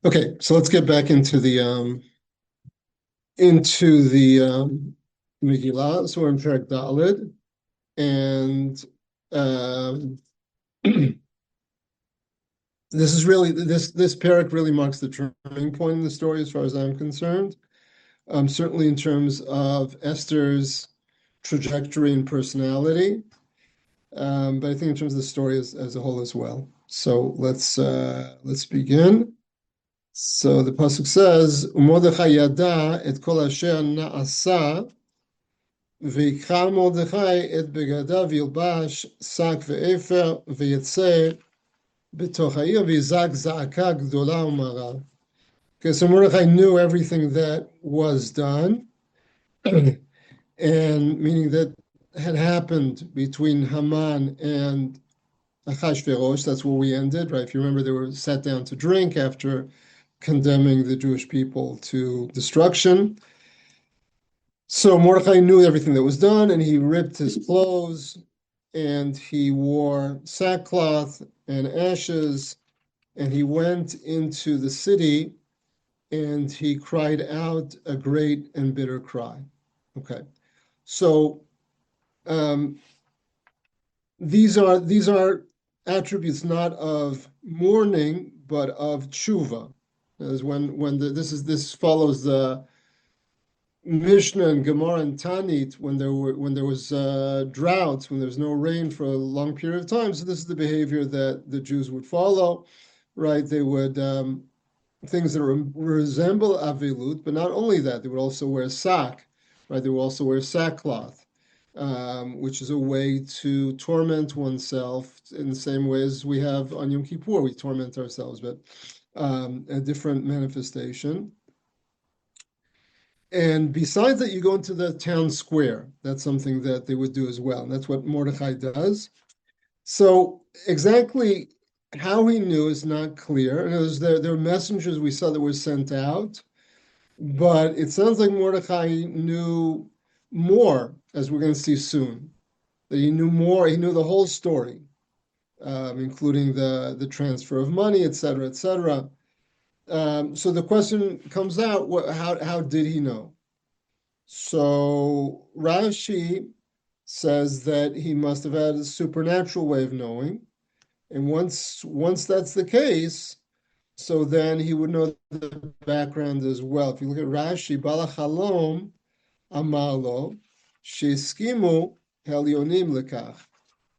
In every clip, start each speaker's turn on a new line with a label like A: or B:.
A: Okay, so let's get back into the Megillah. So we're in Perek Daled, and um, this Perek really marks the turning point in the story, as far as I'm concerned. Certainly in terms of Esther's trajectory and personality, but I think in terms of the story as a whole as well. So let's begin. So the pasuk says, "Mordechai yada et kol asher na'asa, ויקרא מרדכי את בגדיו ילבש שק ואפר ויצא בתוך העיר ויזעק זעקה גדולה ומרה." Okay, so Mordechai knew everything that was done, and meaning that had happened between Haman and Achashverosh. That's where we ended, right? If you remember, they were sat down to drink after condemning the Jewish people to destruction. So Mordechai knew everything that was done, and he ripped his clothes, and he wore sackcloth and ashes, and he went into the city, and he cried out a great and bitter cry. Okay, so um, these are attributes not of mourning, but of tshuva. As this follows the Mishnah and Gemara and Tanit when there was droughts, when there was no rain for a long period of time. So this is the behavior that the Jews would follow, right? They would things that resemble avilut, but not only that, they would also wear sack, right? They would also wear sackcloth, which is a way to torment oneself in the same way as we have on Yom Kippur. We torment ourselves, but a different manifestation. And besides that, you go into the town square. That's something that they would do as well. And that's what Mordechai does. So exactly how he knew is not clear. And there are messengers we saw that were sent out, but it sounds like Mordechai knew more, as we're going to see soon. That he knew more. He knew the whole story, including the transfer of money, et cetera, et cetera. So the question comes out: how did he know? So Rashi says that he must have had a supernatural way of knowing, and once that's the case, so then he would know the background as well. If you look at Rashi, Balachalom Amalo Sheskimu Helionim Lekach.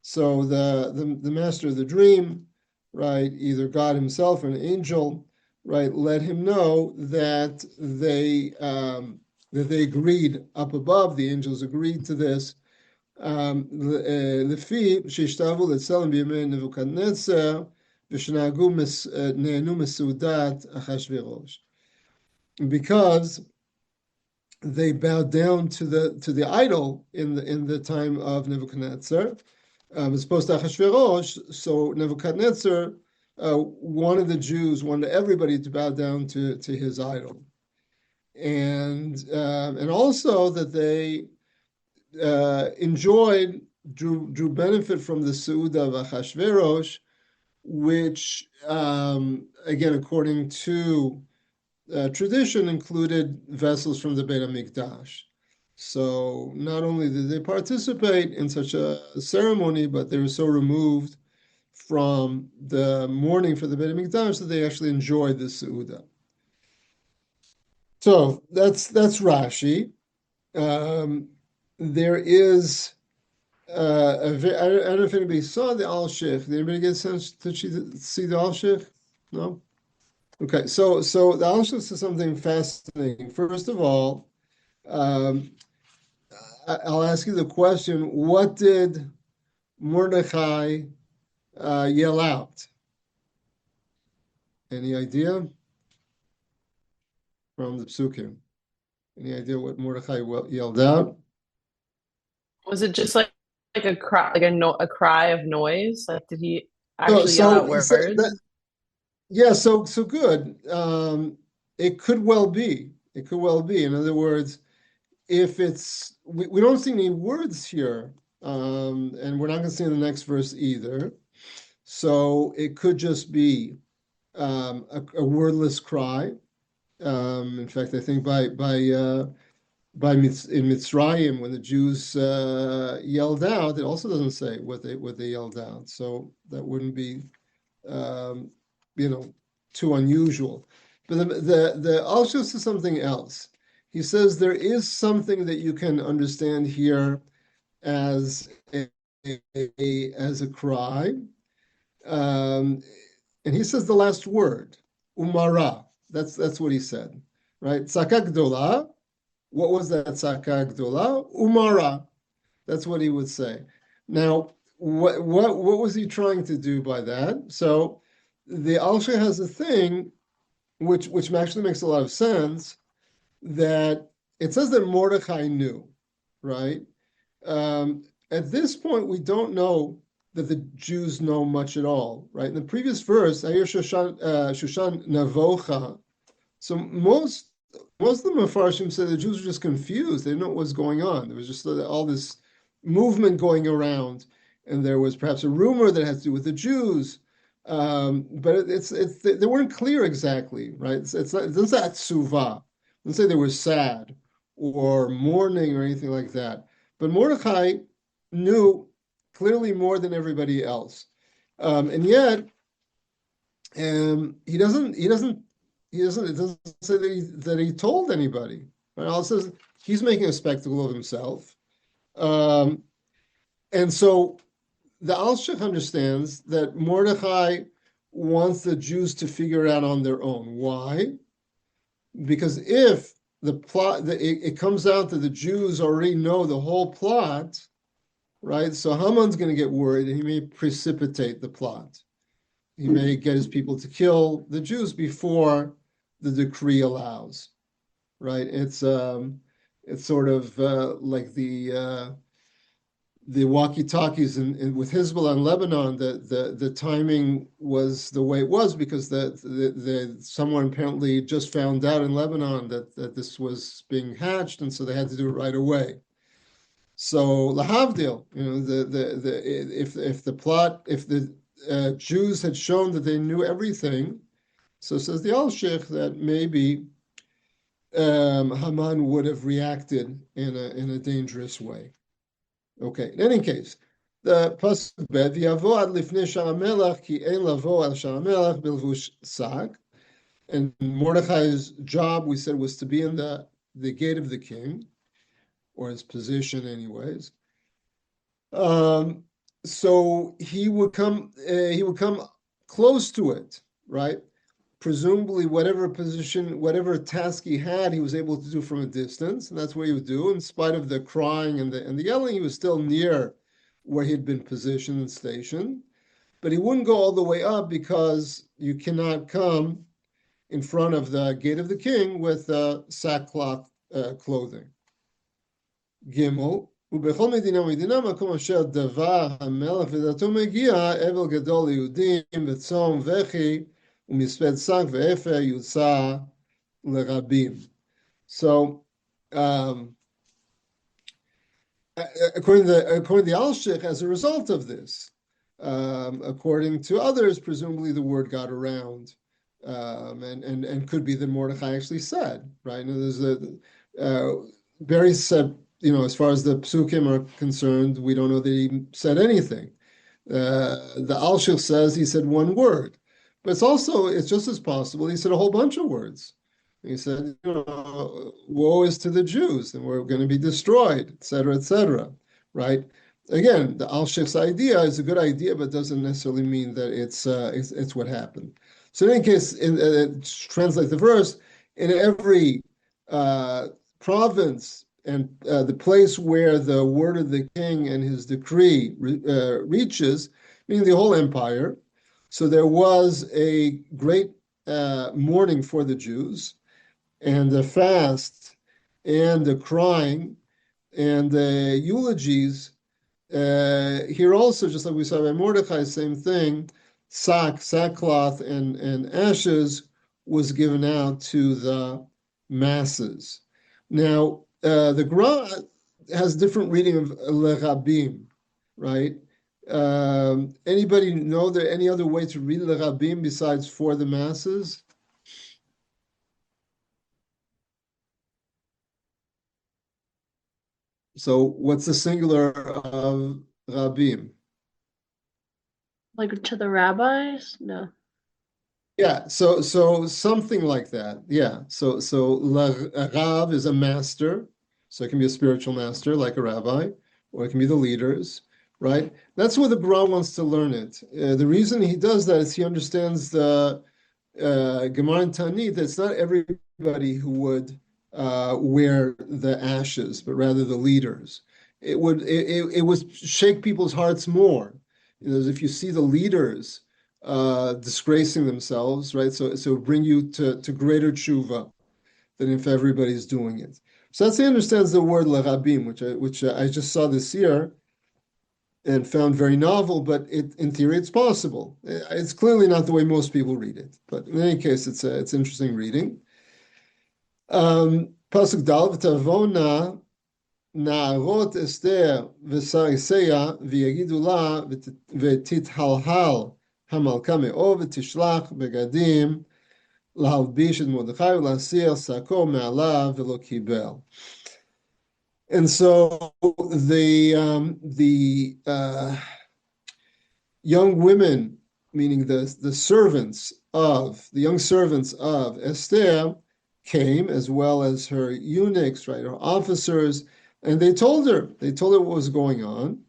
A: So the master of the dream, right, either God himself or an angel, right, let him know that they agreed up above. The angels agreed to this. לפי שהשתאבו לצלם בימי נבוכדנצר ושנהנו מסעודת אחשוורוש. Because they bowed down to the idol in the time of Nebuchadnezzar, as opposed to Achashverosh. So Nebuchadnezzar wanted the Jews, wanted everybody to bow down to his idol, and also that they drew benefit from the Seuda of Achashverosh, which again, according to tradition, included vessels from the Beit HaMikdash. So not only did they participate in such a ceremony, but they were so removed from the mourning for the Beit HaMikdash that they actually enjoyed the Seuda. So that's Rashi. There is I don't know if anybody saw the Al Sheikh. Did anybody get a sense to see the Al Sheikh? No? Okay, so the Al Sheikh says something fascinating. First of all, I'll ask you the question: what did Mordechai yell out? Any idea from the psukim? Any idea what Mordechai yelled out?
B: Was it just like a cry, like a cry of noise? Like, did he
A: So,
B: actually yell
A: so,
B: out
A: so that,
B: words?
A: yeah, so good. It could well be. It could well be. In other words, if we don't see any words here, and we're not going to see in the next verse either. So it could just be a wordless cry. In fact, I think in Mitzrayim, when the Jews yelled out, it also doesn't say what they yelled out. So that wouldn't be, um, too unusual. But the also says something else. He says there is something that you can understand here as as a cry, um, and he says the last word, umara. That's what he said, right? Tzaka gdola. What was that tzaka gdola? Umara. That's what he would say. Now, what was he trying to do by that? So the Alsha has a thing which actually makes a lot of sense, that it says that Mordechai knew, right? At this point, we don't know that the Jews know much at all, right? In the previous verse, Ayir Shushan Navocha. So most of the Mefarshim said the Jews were just confused. They didn't know what was going on. There was just all this movement going around, and there was perhaps a rumor that had to do with the Jews, but they weren't clear exactly, right? It's not, it doesn't say atzuva. It doesn't say they were sad or mourning or anything like that. But Mordechai knew clearly more than everybody else, and yet he doesn't. It doesn't say that he told anybody. Right? All it says he's making a spectacle of himself, and so the Alshich understands that Mordechai wants the Jews to figure it out on their own. Why? Because if the plot, it comes out that the Jews already know the whole plot, right? So Haman's going to get worried, and he may precipitate the plot. He may get his people to kill the Jews before the decree allows, right? It's sort of like the walkie-talkies with Hezbollah in Lebanon. The timing was the way it was because someone apparently just found out in Lebanon that this was being hatched, and so they had to do it right away. So lahavdil, if the Jews had shown that they knew everything, so says the Al-Sheikh that maybe Haman would have reacted in a dangerous way. Okay, in any case, the pasuk bet v'yavo ad lifnei Sha'amelach ki ein lavo al Sha'amelach bilvush sak, and Mordechai's job, we said, was to be in the gate of the king, or his position anyways. So he would come close to it, right? Presumably, whatever position, whatever task he had, he was able to do from a distance, and that's what he would do. In spite of the crying and the yelling, he was still near where he'd been positioned and stationed. But he wouldn't go all the way up because you cannot come in front of the gate of the king with sackcloth clothing. Gimel. ובכל מדינה ומדינה מקום אשר דבר המלך ודתו מגיע אבל גדול ליהודים וצום וכי ומספד שק ואפר יוצא לרבים. So according to the Al-Sheikh, as a result of this, according to others, presumably the word got around, and could be that Mordechai actually said, right? And there's Barry said, as far as the psukim are concerned, we don't know that he said anything. The Al-Sheikh says he said one word, but it's just as possible he said a whole bunch of words. He said, woe is to the Jews, and we're going to be destroyed, etc., right? Again, the Al-Sheikh's idea is a good idea, but doesn't necessarily mean that it's what happened. So in any case, translate the verse, in every province and the place where the word of the king and his decree reaches, meaning the whole empire. So there was a great mourning for the Jews, and the fast, and the crying, and the eulogies. Here also, just like we saw by Mordechai, same thing, sackcloth and ashes was given out to the masses. Now, the Gra has different reading of lerabim, right? Anybody know there any other way to read the Rabbeim besides for the masses? So what's the singular of Rabbeim?
C: Like to the rabbis? No.
A: Yeah, so something like that. Yeah. A Rav is a master, so it can be a spiritual master like a rabbi, or it can be the leaders, right? That's where the Gra wants to learn it. The reason he does that is he understands the Gemara and Tanit. It's not everybody who would wear the ashes, but rather the leaders. It would shake people's hearts more. If you see the leaders disgracing themselves, right? So bring you to greater tshuva than if everybody's doing it. So that's he understands the word lerabim, which I just saw this year and found very novel, but in theory it's possible. It's clearly not the way most people read it, but in any case, it's interesting reading. Pasuk Dal v'tavona na'arot Esther v'sariseya v'yagidu la v'tithalhal המלכה מאוב ותשלח בגדים להלביש את מרדכי ולהסיר שקו מעליו ולא קיבל. And so the young women, meaning the young servants of Esther, came as well as her eunuchs, right, her officers, and they told her what was going on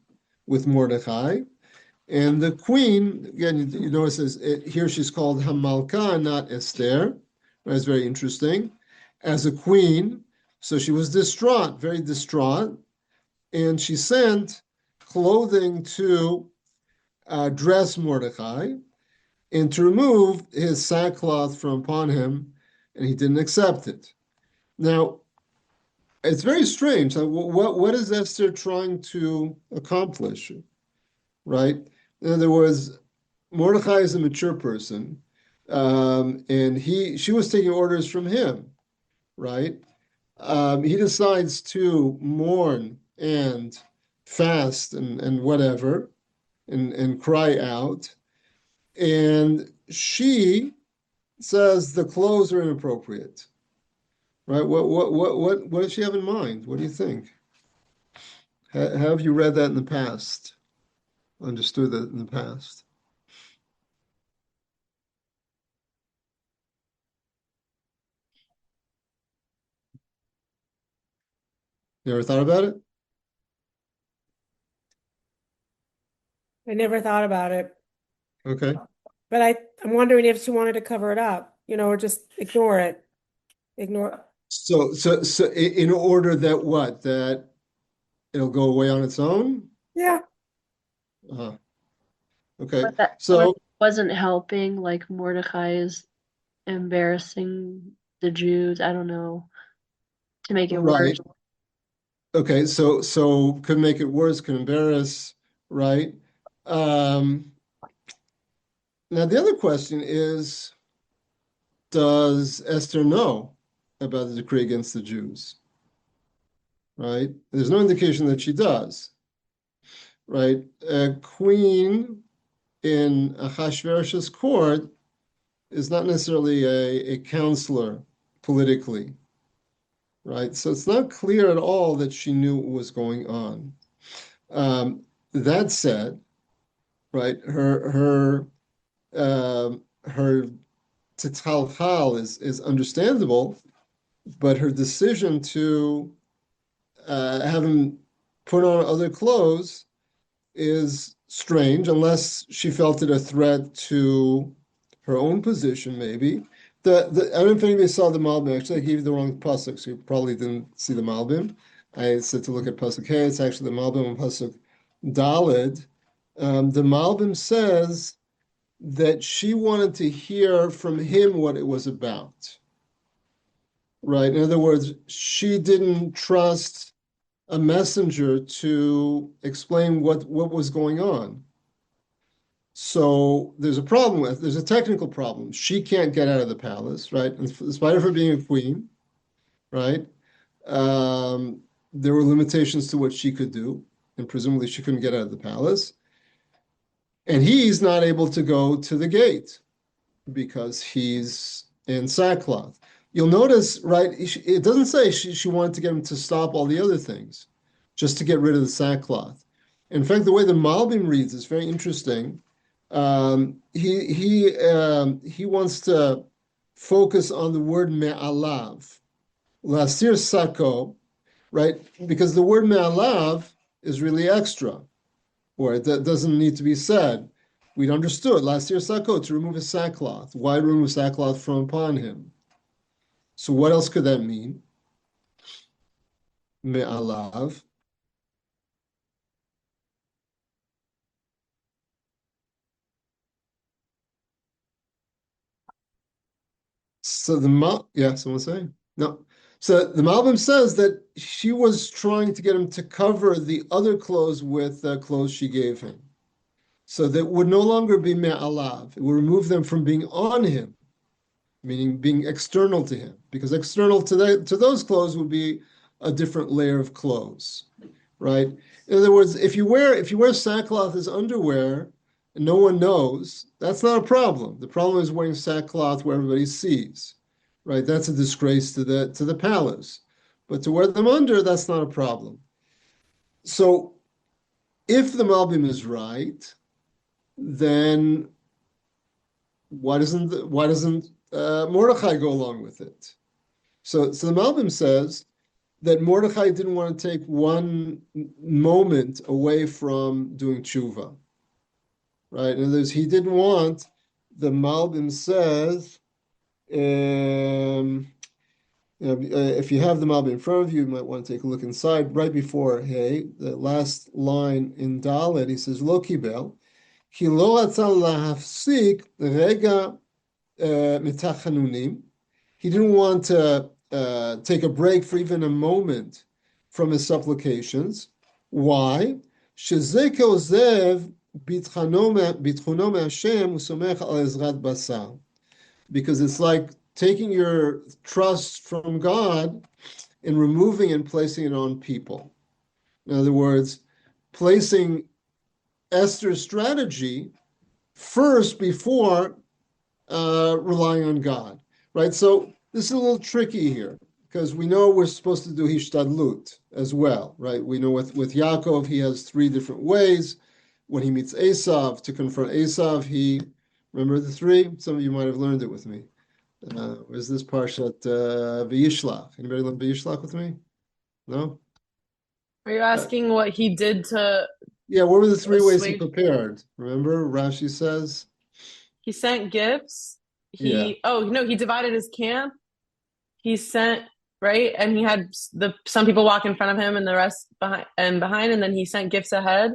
A: with Mordecai. And the queen, again, you notice here she's called Hamalka, not Esther. That's very interesting. As a queen, so she was distraught, very distraught, and she sent clothing to dress Mordecai and to remove his sackcloth from upon him, and he didn't accept it. Now, it's very strange. What is Esther trying to accomplish, right? In other words, Mordecai is a mature person, and she was taking orders from him, right? He decides to mourn and fast and whatever, and cry out, and she says the clothes are inappropriate, right? What does she have in mind? What do you think? Have you read that in the past? Understood that in the past? You ever thought about it?
D: I never thought about it,
A: Okay.
D: but I'm wondering if she wanted to cover it up, or just ignore it. Ignore.
A: So in order that it'll go away on its own?
D: Yeah.
A: Okay.
C: But that
A: So
C: wasn't helping, like Mordecai is embarrassing the Jews. I don't know, to make it
A: right.
C: worse.
A: Okay, so could make it worse, could embarrass, right? Now the other question is, does Esther know about the decree against the Jews? Right? There's no indication that she does. Right? A queen in Ahasuerus's court is not necessarily a counselor politically. Right? So it's not clear at all that she knew what was going on. That said, right, her titalchal is understandable, but her decision to have him put on other clothes is strange, unless she felt it a threat to her own position, maybe. I don't know if anybody saw the Malbim. Actually, I gave you the wrong pasuk, so you probably didn't see the Malbim. I said to look at pasuk Hey, it's actually the Malbim on pasuk Daled. The Malbim says that she wanted to hear from him what it was about. Right? In other words, she didn't trust a messenger to explain what was going on. So there's a technical problem. She can't get out of the palace, right? In spite of her being a queen, right? There were limitations to what she could do, and presumably she couldn't get out of the palace. And he's not able to go to the gate because he's in sackcloth. You'll notice, right, it doesn't say she wanted to get him to stop all the other things, just to get rid of the sackcloth. In fact, the way the Malbim reads is very interesting. He wants to focus on the word me'alav, lasir sako, right? Because the word me'alav is really extra, or it doesn't need to be said. We'd understood lasir sako, to remove his sackcloth. Why remove sackcloth from upon him? So what else could that mean? Me'alav. So someone say? No. So the Malbim says that she was trying to get him to cover the other clothes with the clothes she gave him. So that would no longer be me'alav. It would remove them from being on him, meaning being external to him. Because external to those clothes would be a different layer of clothes, right? In other words, if you wear sackcloth as underwear, and no one knows, that's not a problem. The problem is wearing sackcloth where everybody sees, right? That's a disgrace to the palace. But to wear them under, that's not a problem. So if the Malbim is right, then why doesn't Mordechai go along with it? So the Malbim says that Mordechai didn't want to take one moment away from doing tshuva. Right, in other words, he didn't want, the Malbim says, if you have the Malbim in front of you, you might want to take a look inside. Right before hey, the last line in Dalet, he says, Lo kibel, ki lo ratzah lahafsik rega mitachanunim. He didn't want to take a break for even a moment from his supplications. Why? Shezeh ke'ozev because it's like taking your trust from God and removing and placing it on people. In other words, placing Esther's strategy first before relying on God, right? So this is a little tricky here because we know we're supposed to do hishtadlut as well, right? We know with Yaakov, he has 3 different ways. When he meets Esav, to confront Esav, remember the 3? Some of you might have learned it with me. Where's this Parshat V'yishlach? Anybody learn V'yishlach with me? No?
B: Are you asking what he did to
A: Yeah, what were the 3 ways he
B: assuage?
A: prepared? Remember, Rashi says?
B: He sent gifts.
A: Yeah.
B: He divided his camp. He sent, right? And he had some people walk in front of him and the rest behind, and then he sent gifts ahead.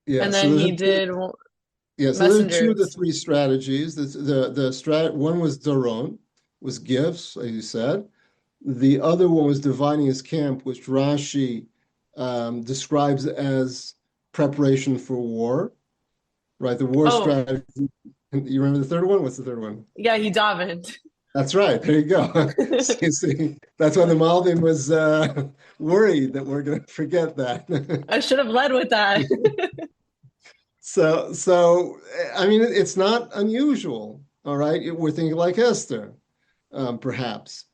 A: Yeah,
B: And
A: so
B: then
A: there's
B: he did
A: so there are 2 of the
B: messengers.
A: 3 strategies. One was Daron, was gifts, as you said. The other one was dividing his camp, which Rashi describes as preparation for war, right? The war
B: Oh,
A: strategy. You remember the third one? What's the third one?
B: yeah, he davened.
A: That's right. There you go. See, that's why the Malbim was worried that we're going to forget that.
B: I should have led with that.
A: So I mean, it's not unusual. All right, we're thinking like Esther, perhaps.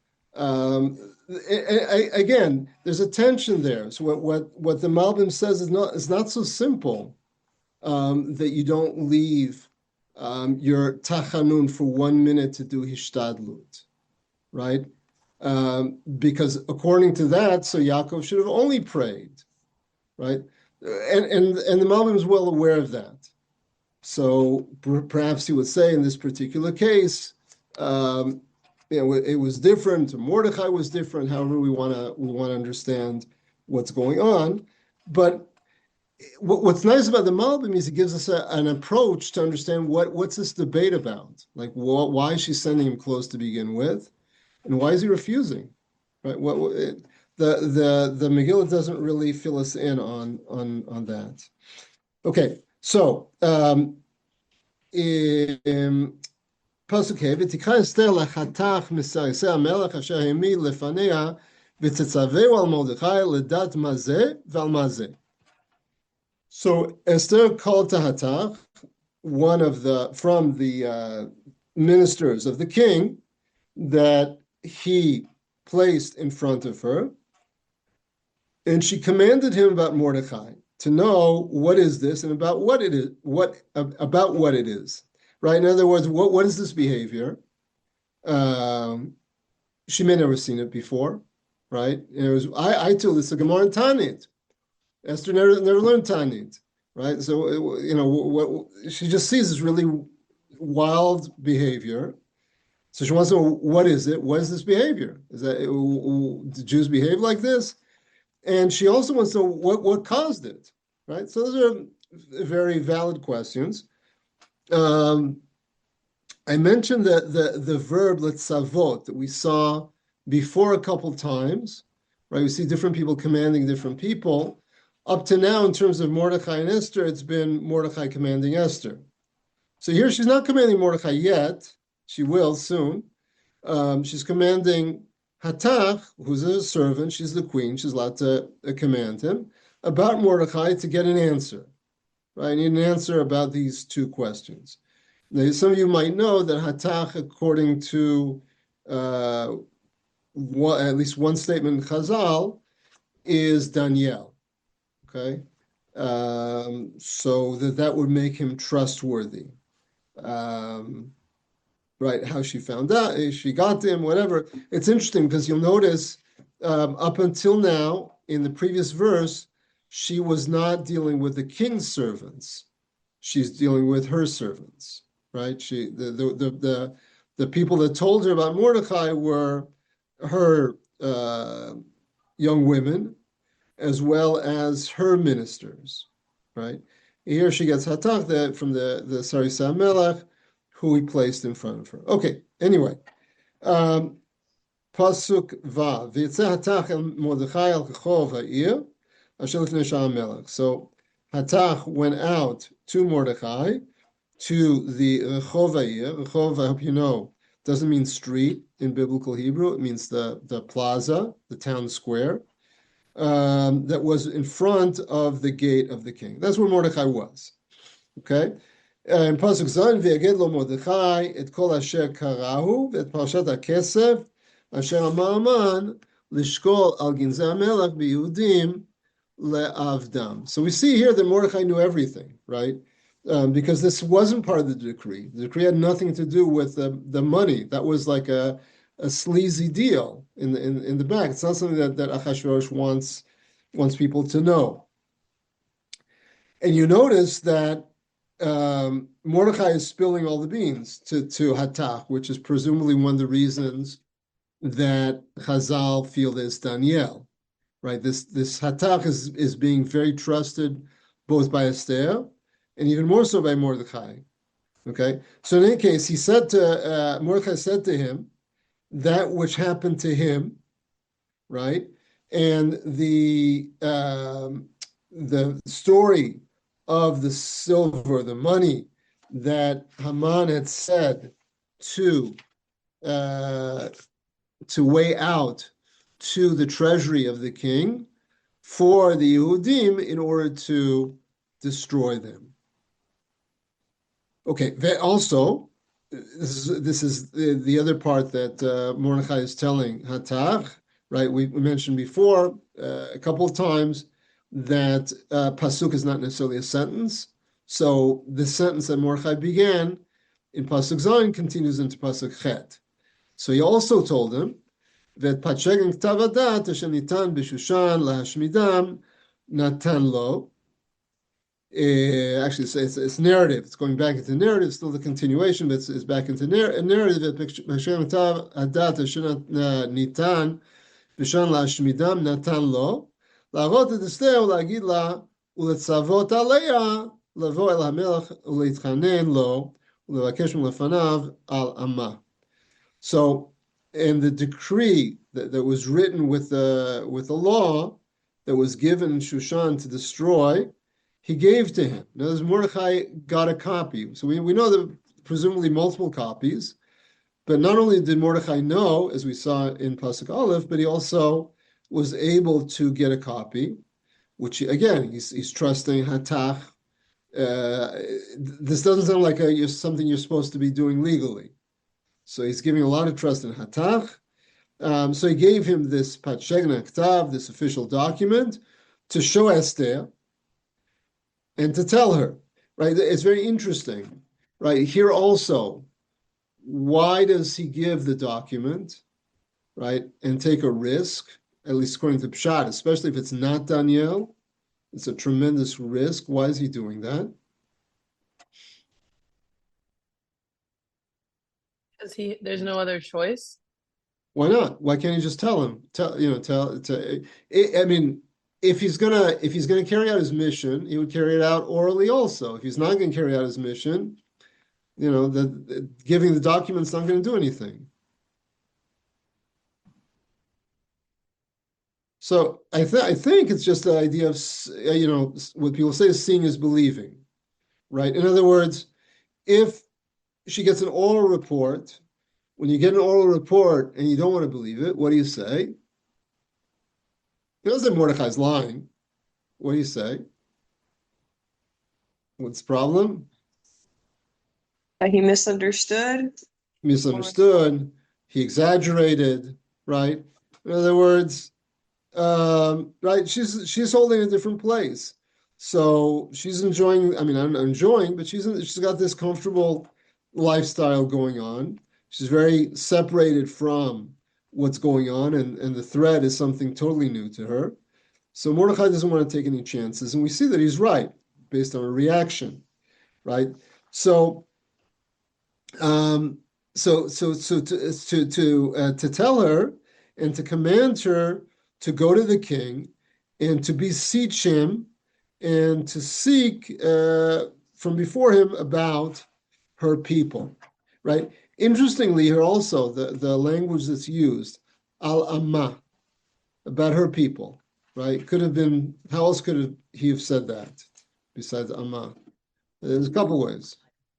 A: Again, there's a tension there. So what the Malbim says is not so simple that you don't leave your tachanun for 1 minute to do hishtadlut, right? Because according to that, so Yaakov should have only prayed, right? And the Malbim is well aware of that. So perhaps he would say in this particular case, it was different. Mordechai was different. However, we want to understand what's going on. But what's nice about the Malbim is it gives us an approach to understand what's this debate about. Like, why is she sending him clothes to begin with, and why is he refusing? Right? The Megillah doesn't really fill us in on that. Okay, so Pasuk Hey, ותקרא אסתר לחתך מסרסי המלך אשר העמיד לפניה ותצווהו על מרדכי לדעת מה זה ועל מה זה. So Esther called to Hatach from the ministers of the king that he placed in front of her, and she commanded him about Mordechai to know what is this and about what it is, about what it is, right? In other words, what is this behavior? She may never seen it before, right? And it was I told this a Gemara in Tanit. Esther never learned Tanit, right? So what she just sees is really wild behavior. So she wants to know, what is it? What is this behavior? Is that do Jews behave like this? And she also wants to know what caused it, right? So those are very valid questions. I mentioned that the verb letzavot that we saw before a couple times, right? We see different people commanding different people. Up to now, in terms of Mordechai and Esther, it's been Mordechai commanding Esther. So here she's not commanding Mordechai yet. She will soon. She's commanding Hatach, who's a servant. She's the queen. She's allowed to command him about Mordechai to get an answer. Right? I need an answer about these two questions. Now, some of you might know that Hatach, according to at least one statement in Chazal, is Daniel. Okay, so that would make him trustworthy. Right, how she found out, she got him, whatever. It's interesting because you'll notice up until now, in the previous verse, she was not dealing with the king's servants. She's dealing with her servants, right? The people that told her about Mordechai were her young women, as well as her ministers, right? Here she gets Hatach from the Sarisa Melech, who he placed in front of her. Okay, anyway. Pasuk Vav. V'yitzeh Hatach el Mordechai al Kachov ha'ir, asher lifnei Sha'ar Melech. So Hatach went out to Mordechai, to the Rechov ha'ir. Rechov, I hope you know, doesn't mean street in biblical Hebrew. It means the plaza, the town square. That was in front of the gate of the king. That's where Mordechai was. Okay? And Pasuk Zayin, V'yaged lo Mordechai et kol asher karahu v'et parashat hakesef asher amar Haman lishkol al ginzei hamelech b'Yehudim le'avdam. So we see here that Mordechai knew everything, right? Because this wasn't part of the decree. The decree had nothing to do with the money. That was like a sleazy deal in the back. It's not something that Achashverosh wants people to know. And you notice that Mordechai is spilling all the beans to Hatach, which is presumably one of the reasons that Chazal feel there's Daniel, right? This Hatach is being very trusted both by Esther and even more so by Mordechai. Okay, so in any case, he said to Mordechai said to him that which happened to him, right? And the story of the silver, the money that Haman had said to weigh out to the treasury of the king for the Yehudim in order to destroy them. Okay, also, this is the other part that Mordechai is telling Hatach, right? We mentioned before a couple of times that pasuk is not necessarily a sentence. So the sentence that Mordechai began in pasuk Zayin continues into pasuk Chet. So he also told him that Patshegin Ktav Hadat asher nitan b'Shushan lahashmidam natan lo. Actually, it's narrative. It's going back into narrative. Still the continuation, but it's back into narrative. That Patshegin Ktav Hadat asher nitan b'Shushan lahashmidam natan lo. להראות את אסתר ולהגיד לה ולצוות עליה לבוא אל המלך ולהתחנן לו ולבקש מלפניו על עמה. So, in the decree that was written with the law that was given Shushan to destroy, he gave to him. Now, Mordechai got a copy. So we know that presumably multiple copies, but not only did Mordechai know, as we saw in Pasuk Aleph, but he also was able to get a copy, which again, he's trusting Hatach this doesn't sound like something you're supposed to be doing legally. So he's giving a lot of trust in Hatach. So he gave him this Patshegna Ktav, this official document, to show Esther and to tell her, right? It's very interesting, right? Here also, why does he give the document, right? And take a risk, at least according to Peshat, especially if it's not Daniel. It's a tremendous risk. Why is he doing that?
B: Because there's no other choice.
A: Why not? Why can't he just tell him? I mean, if he's gonna carry out his mission, he would carry it out orally also. If he's not gonna carry out his mission, giving the document's not gonna do anything. So I think it's just the idea of what people say is seeing is believing, right? In other words, if she gets an oral report, when you get an oral report and you don't want to believe it, what do you say? You don't say Mordechai's lying. What do you say? What's the problem?
E: He misunderstood.
A: Misunderstood. He exaggerated, right? In other words, right? She's holding a different place. So she's enjoying, I mean, I'm enjoying, but she's got this comfortable lifestyle going on. She's very separated from what's going on, and the threat is something totally new to her. So Mordechai doesn't want to take any chances, and we see that he's right based on a reaction, right? So, to tell her and to command her to go to the king and to beseech him and to seek from before him about her people, right? Interestingly, here also, the language that's used, al-amma, about her people, right? Could have been, how else could he have said that besides amma? There's a couple ways.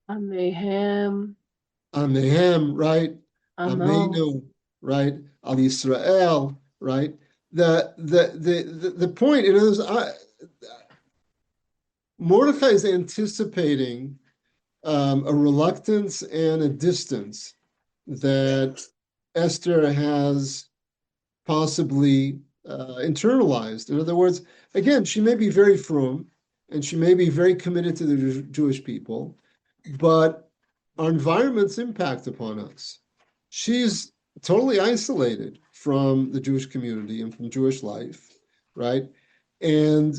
C: Amehem,
A: Amehem, right?
C: Amo.
A: Ameinu, right? Al Yisrael, right? The point, in other words, Mordechai is anticipating a reluctance and a distance that Esther has possibly internalized. In other words, again, she may be very frum and she may be very committed to the Jewish people, but our environment's impact upon us. She's totally isolated from the Jewish community and from Jewish life, right? And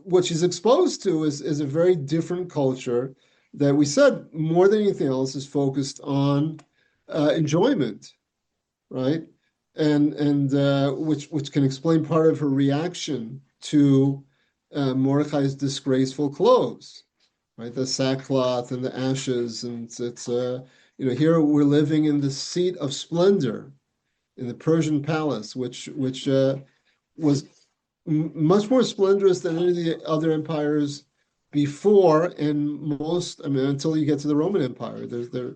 A: what she's exposed to is a very different culture that we said more than anything else is focused on enjoyment, right? And which can explain part of her reaction to Mordechai's disgraceful clothes, right? The sackcloth and the ashes, and it's here we're living in the seat of splendor in the Persian palace, which was much more splendorous than any of the other empires before, and most, I mean, until you get to the Roman Empire,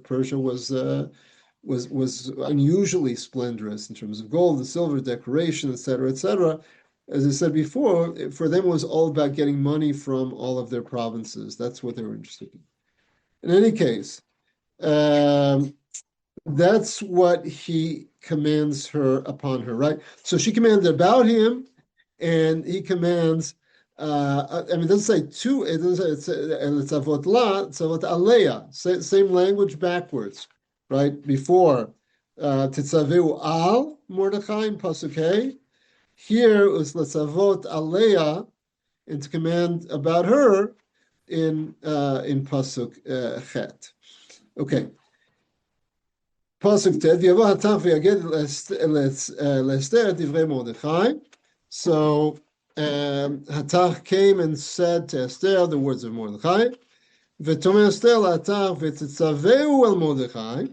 A: Persia was unusually splendorous in terms of gold and silver, decoration, et cetera, et cetera. As I said before, for them it was all about getting money from all of their provinces. That's what they were interested in. In any case, that's what he commands upon her, right? So she commanded about him, and he commands. I mean, it doesn't say to. It doesn't say it's avot la, it's avot aleya. Same language backwards, right? Before titzaveu al Mordechai in pasuk Hey. Here is letzavot aleya, and to command about her in pasuk Chet. Okay. Pasuk Tet, v'yavo hatach v'yaged l'Esther divrei Mordechai. So Hatach came and said to Esther the words of Mordechai. V'tomer Esther l'Hatach v'titzaveu el Mordechai.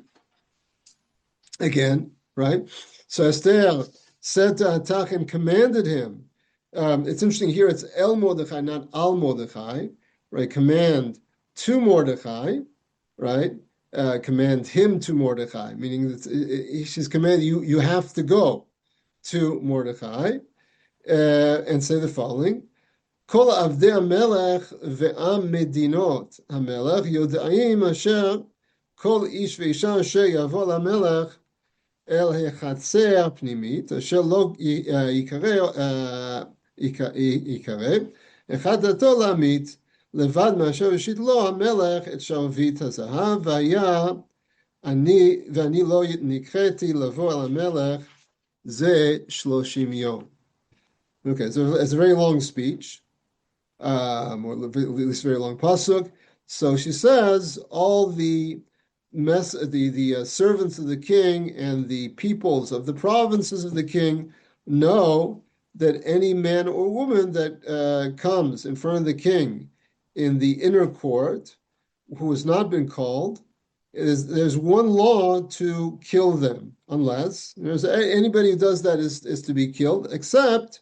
A: Again, right? So Esther said to Hatach and commanded him. It's interesting here, it's El Mordechai, not Al Mordechai, right? Command to Mordechai, right? Command him to Mordechai, meaning that she's commanded you have to go to Mordechai and say the following: כל עבדי המלך ועם מדינות המלך יודעים אשר כל איש ואישה אשר יבוא למלך אל החצר הפנימית, אשר לא יקרא, אחד דתו להמית, לבד מאשר השיט לו המלך את שרביט הזהב, ואני לא נקראתי לבוא אל המלך זה 30 יום. Okay, so it's a very long speech, or at least very long pasuk. So she says all the servants of the king and the peoples of the provinces of the king know that any man or woman that comes in front of the king in the inner court who has not been called, there's one law to kill them, unless there's anybody who does that is to be killed, except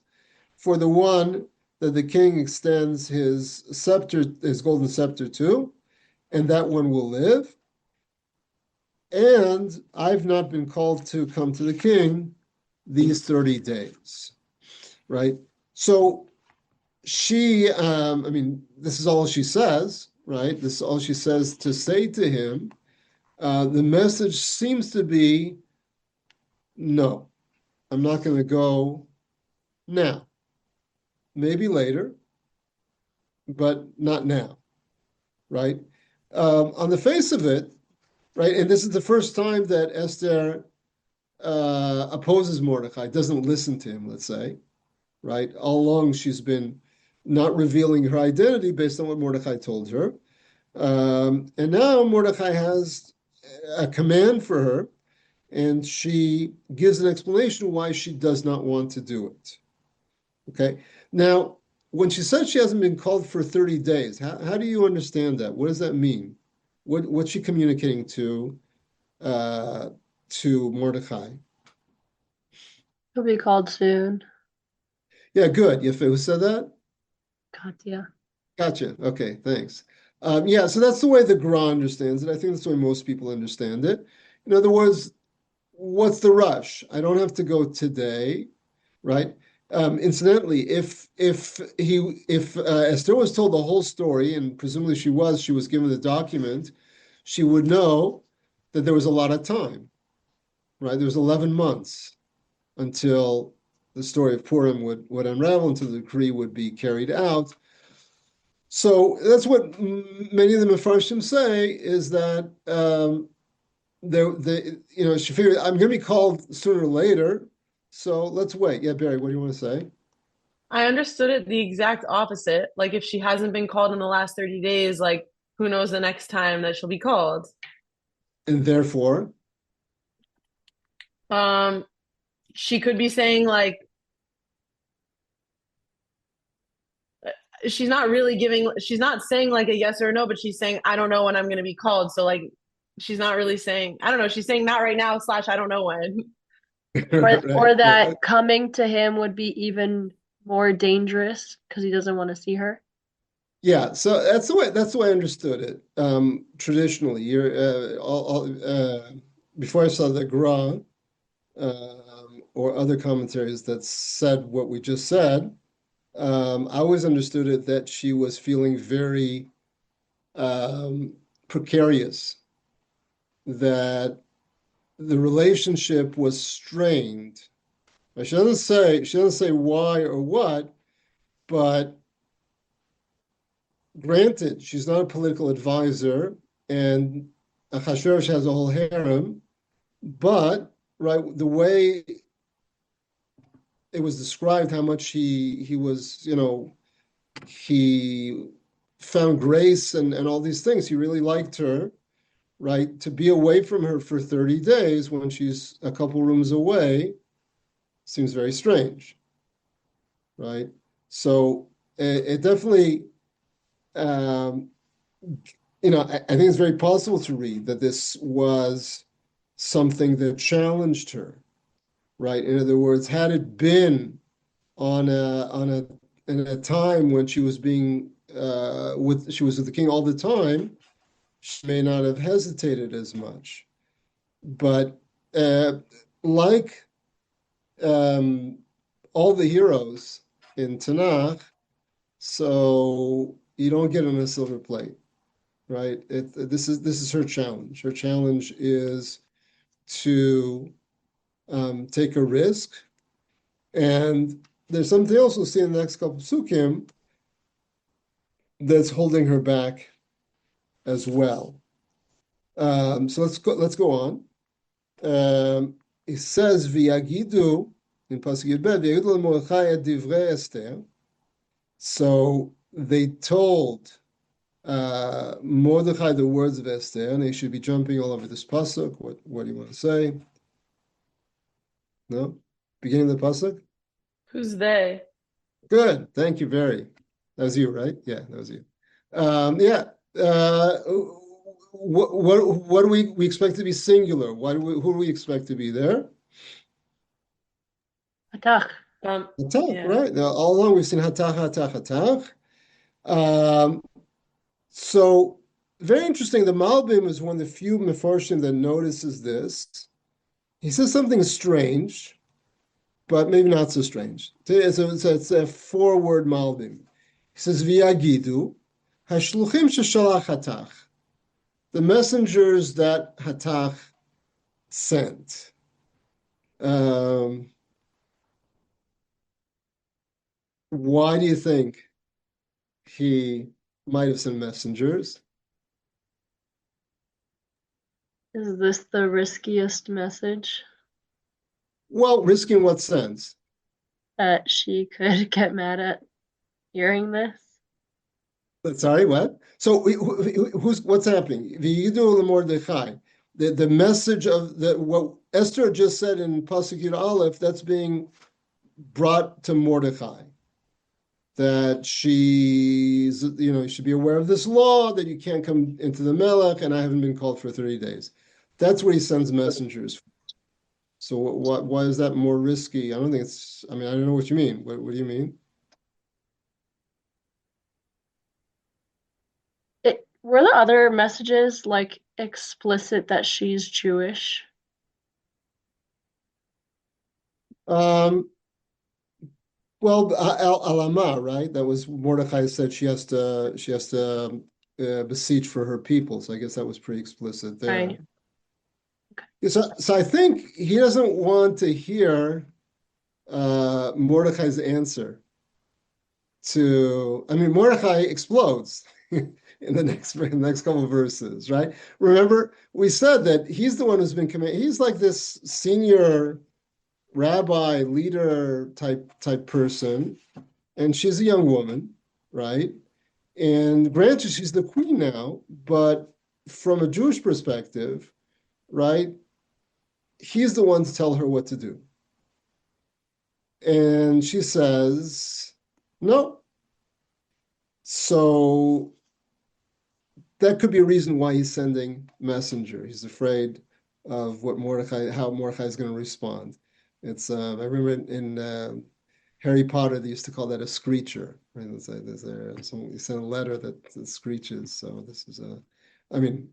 A: for the one that the king extends his scepter, his golden scepter to, and that one will live. And I've not been called to come to the king these 30 days, right? So she, this is all she says, right? This is all she says to say to him. The message seems to be, no, I'm not going to go now. Maybe later, but not now, right? On the face of it, right, and this is the first time that Esther opposes Mordecai, doesn't listen to him, let's say, right? All along she's been not revealing her identity based on what Mordecai told her. And now Mordecai has a command for her, and she gives an explanation why she does not want to do it. Okay. Now, when she said she hasn't been called for 30 days, how do you understand that? What does that mean? What's she communicating to Mordecai?
C: He'll be called soon.
A: Yeah, good. Yafe, who said that?
C: Katya.
A: Gotcha. Okay, thanks. Yeah, so that's the way the Gra understands it. I think that's the way most people understand it. In other words, what's the rush? I don't have to go today, right? Incidentally, if Esther was told the whole story, and presumably she was given the document, she would know that there was a lot of time, right? There was 11 months until the story of Purim would unravel, until the decree would be carried out. So that's what many of the Mefarshim say, is that she figured, I'm going to be called sooner or later, so let's wait. Yeah, Barry, what do you want to say?
B: I understood it the exact opposite. Like if she hasn't been called in the last 30 days, like who knows the next time that she'll be called.
A: And therefore,
B: She could be saying like she's not saying like a yes or a no, but she's saying, I don't know when I'm going to be called. So like, she's not really saying, I don't know. She's saying not right now / I don't know when.
C: Or that coming to him would be even more dangerous because he doesn't want to see her.
A: Yeah, so that's the way I understood it. Traditionally, before I saw the Gra or other commentaries that said what we just said, I always understood it that she was feeling very precarious, that the relationship was strained. She doesn't say why or what, but granted, she's not a political advisor, and Achashverosh has a whole harem, but right, the way it was described, how much he was, he found grace and all these things. He really liked her, right? To be away from her for 30 days when she's a couple rooms away seems very strange, right? So it definitely, I think it's very possible to read that this was something that challenged her, right? In other words, had it been in a time when she was being she was with the king all the time, she may not have hesitated as much. But like all the heroes in Tanakh, So you don't get it on a silver plate, right? This is her challenge. Her challenge is to take a risk. And there's something else we'll see in the next couple of psukim that's holding her back as well. So let's go on. It says V'yagidu in Pasuk Yudbet V'yagidu l'Mordechai et divrei Esther. So they told Mordechai the words of Esther, and they should be jumping all over this pasuk. What do you want to say? No, beginning of the pasuk.
B: Who's they?
A: Good, thank you. That was you, right? Yeah, that was you. Yeah. What do we expect to be singular? Who do we expect to be there?
C: Atach.
A: Hatach,
B: Yeah.
A: right? Now, all along we've seen hatach. So very interesting. The Malbim is one of the few Mefarshim that notices this. He says something strange, but maybe not so strange. It's a four-word Malbim. He says, V'yagidu, hashluchim sheshalach hatach. The messengers that Hatach sent. Why do you think he might have sent messengers?
C: Is this the riskiest message
A: Well, risky in what sense?
C: that she could get mad at hearing this?
A: Sorry, what? So what's happening? V'yidu l'Mordechai. The message of what Esther just said in Pasuk Yud Aleph, that's being brought to Mordechai. That she's, you should be aware of this law, that you can't come into the Melech, and I haven't been called for 30 days. That's where he sends messengers. So why is that more risky? I don't know what you mean. What do you mean?
C: Were the other messages like explicit that she's Jewish?
A: Well, Alama, right? That was Mordechai said she has to beseech for her people. So I guess that was pretty explicit there.
C: Right.
A: Okay. So I think he doesn't want to hear Mordechai's answer Mordechai explodes in the next couple of verses, right? Remember, we said that he's the one who's been commanded. He's like this senior rabbi leader type person, and she's a young woman, right? And granted, she's the queen now, but from a Jewish perspective, right, he's the one to tell her what to do. And she says, no. So that could be a reason why he's sending messenger. He's afraid of how Mordechai is going to respond. It's I remember in Harry Potter they used to call that a screecher. Right? You send a letter that screeches. So this is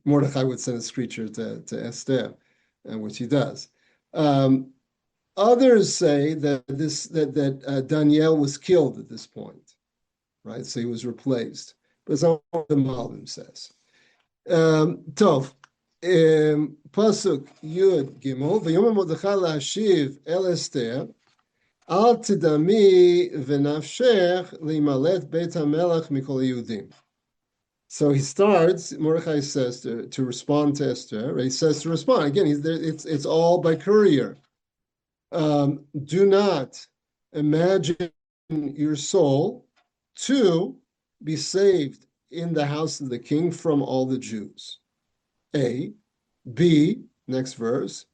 A: Mordechai would send a screecher to Esther, which he does. Others say that Daniel was killed at this point, right? So he was replaced, but it's not what the Malbim says. Tov. Pasuk Yud Gimel V'yomer Mordechai la'ashiv el Esther al tidami v'nafshech limalet beit hamelech mikol Yehudim. So he starts. Mordechai says to respond to Esther. He says to respond again. It's all by courier. Do not imagine your soul to be saved in the house of the king from all the Jews. A. B. Next verse.